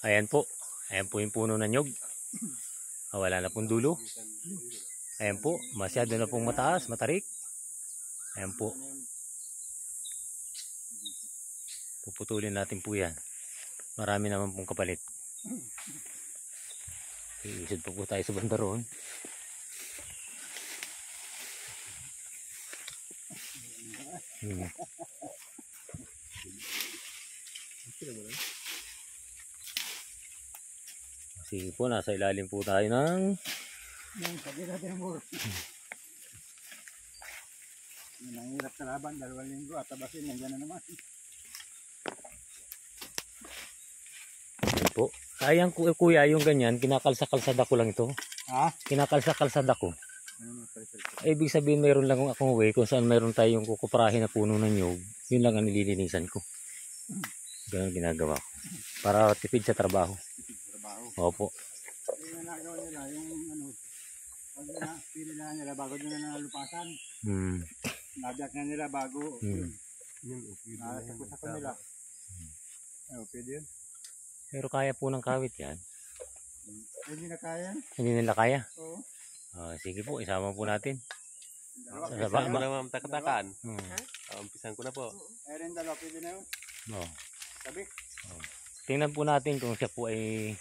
Ayan po. Ayan po yung puno ng nyog. Wala na pong dulo. Ayan po. Masyado na pong mataas, matarik. Ayan po. Puputulin natin po yan. Marami naman pong kapalit. Iisod po tayo sa banda roon. Sige po, nasa ilalim po tayo ng Nanghirap sa laban, 2 linggo at tabasin, nandiyan na naman. Ayan po. Sayang kuya, yung ganyan, kinakalsa-kalsada ko lang ito. Ha? Kinakalsa-kalsada ko. Ibig sabihin mayroon lang akong way kung saan mayroon tayong kukuprahin na puno ng nyog. Yun lang ang nililinisan ko. Ganun ginagawa ko. Para tipid sa trabaho. Opo. Yung nagawa nila, yung ano, pag pili na nila bago nila nalupasan. Nabyak na nila bago. Nakasako nila. Pwede yun. Pero kaya po ng kawit yan. Hindi na kaya? Hindi nila kaya? Oo. Sige po, isama po natin. Umpisan ko na ma'am takatakan. Umpisan ko na po. Rin 2, pwede na yun. Sabi? Tingnan po natin kung siya po ay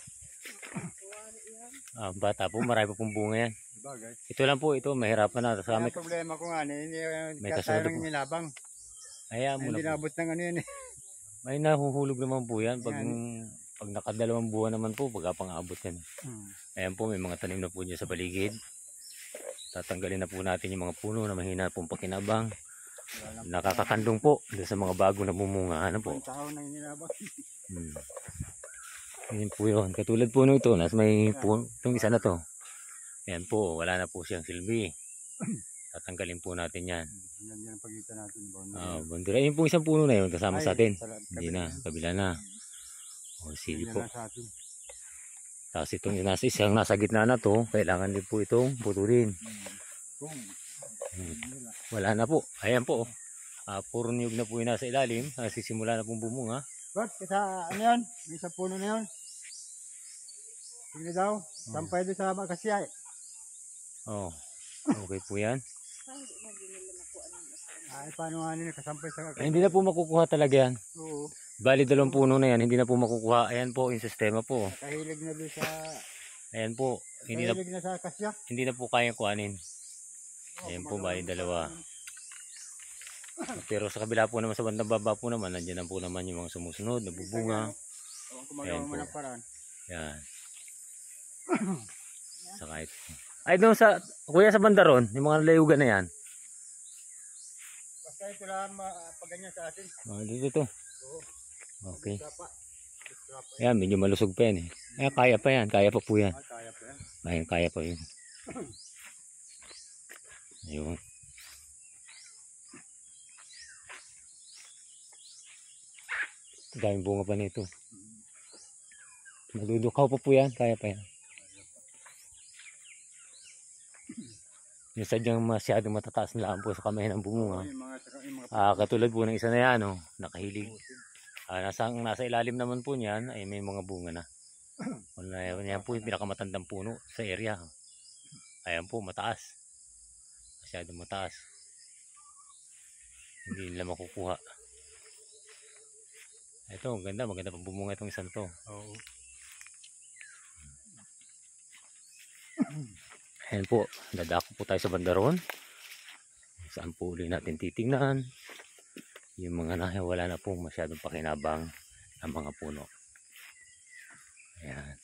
bata po, marami po pong bunga yan. Bagay. Ito lang po, ito, mahirapan na. Kaya ang problema ko nga, hindi may kaya kasunod ng nilabang. Hindi muna po. nabot ng ano yun eh. May nahuhulog naman po yan. Pag nakadalawang buwan naman po, pagkapang-abot yan. Ayan po, may mga tanim na po dyan sa paligid. Tatanggalin na po natin yung mga puno na mahina pong pakinabang. Nakakakandong po doon sa mga bago na bumunga. Ano po? Taon na nilabang. Yan po yun. Katulad po nung ito, may puno, itong isa na to. Ayan po, wala na po siyang silbi. Tatanggalin po natin yan. Yan ang pagitan natin. Bandura. Yung po isang puno na yun kasama sa atin. Hindi na, kabila na. Sige po. Tapos itong isang nasa gitna na to, kailangan din po itong putulin. Wala na po. Ayan po. Puro niyog na po yung nasa ilalim. Sisimula na pong bumunga. Bert, sa ano yun? May sa puno na yun. Sige daw. Sampay doon sa makasya. Okay po yan. Paano nga nila kasampay sa hindi na po makukuha talaga yan. Oo. Bali 2 puno na yan, hindi na po makukuha. Ayan po yung sistema po. Kahilig na doon sa... Ayan po. Kahilig na sa kasya. Hindi na po kayang kuhanin. Ayan po, bali 2. Pero sa kabila po naman, sa bandang baba po naman, nandiyan na po naman yung mga sumusunod, nabubunga. Ayan po. Yan. Sa kahit. Ay doon sa, kuya sa banda ron, yung mga layugan na yan. Basta ito lang pag ganyan sa atin. Dito to. Okay. Ayan, medyo malusog pa yan eh. Kaya pa yan, kaya pa po yan. Kaya pa yan. Ayan, kaya pa yun. Ayun. Daming bunga pa nito. Madudukaw pa po yan, kaya pa yan. Yung sadyang masyadong matataas na lang po sa kamay ng bumunga. Katulad po ng isa na yan, nakahilig. Nasa ilalim naman po niyan ay may mga bunga na. Yan po yung pinakamatandang puno sa area. Ayan po, mataas. Masyadong mataas. Hindi nila makukuha. Ito, maganda pang bumunga itong isang to. Oo. Ayan po, dadako po tayo sa bandaron. Saan po ulit natin titingnan yung mga wala na pong masyadong pakinabang ng mga puno. Ayan.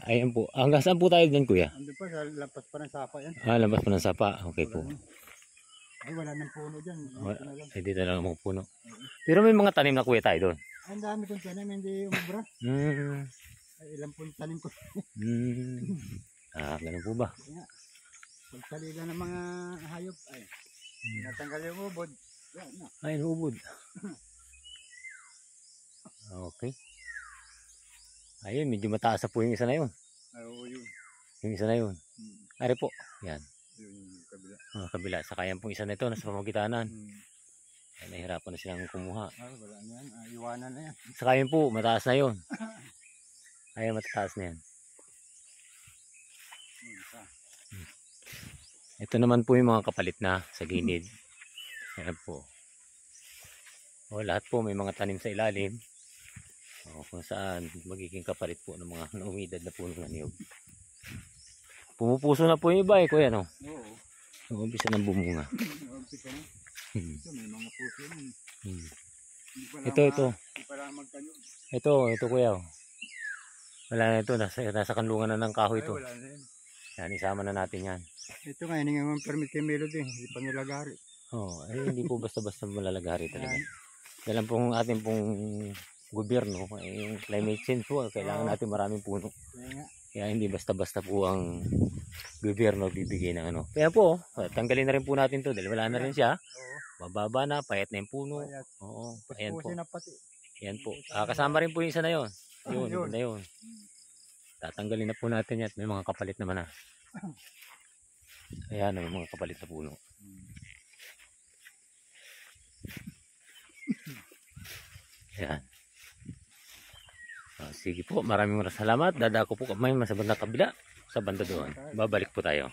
Ayan po. Hanggang saan po tayo dyan, kuya? Andun pa, lampas pa ng sapa yan. Lampas pa ng sapa. Okay po. Ay, wala nang puno dyan. Hindi na lang mga puno. Pero may mga tanim na kuya tayo doon. Ang dami kong tanim, hindi umubra. Ay, ilang po yung tanim ko. Ganun po ba? Pagsalila ng mga hayop, ay, natanggal yung ubod. Ay, ubod. Okay. Ayun, medyo mataas na po yung isa na yun. Oo, yun. Yung isa na yun. Ari po. Yan. Yun yung kabila. Kabila. Saka yan pong isa na ito, nasa pamagitanan. Ay, nahihirapan na silang kumuha. Ay, wala na yan. Iwanan na yan. Saka yun po, mataas na yun. Ay, mataas na yan. Ito naman po yung mga kapalit na sa gilid. Ayan po. O, lahat po may mga tanim sa ilalim. O, kung saan magiging kapalit po ng mga naumidad na puno ng niyog. Pumupuso na po yung iba eh, kuya, no? Oo. Umpisa ng bumunga. Umpisa na. Hmm. Ito, may mga puso yun. Hmm. Hindi pa Ito. Hindi pa lang magkanyog. Ito kuya. Oh. Wala na ito, nasa kanlungan na ng kahoy ito. Ay, wala na yan. Yan, isama na natin yan. Ito nga, hindi nga permit kay Melody. Hindi pa nilagari. Oh, ay, hindi po basta-basta malalagari talaga. Yan pong ating pong gobyerno, yung climate change po, kailangan natin maraming puno. Kaya hindi basta-basta po ang gobyerno bibigay ng ano. Kaya po, tanggalin na rin po natin to dahil wala na rin siya. Mababa na, payat na yung puno. Oo, ayan po. Ayan po. Kasama rin po yung isa na yun. Yun, na yun. Tatanggalin na po natin yan. May mga kapalit naman na. Ayan, may mga kapalit na puno. Ayan. Sige po, maraming salamat. Dadako po kami sa bandang kabila, sa banda doon. Babalik po tayo.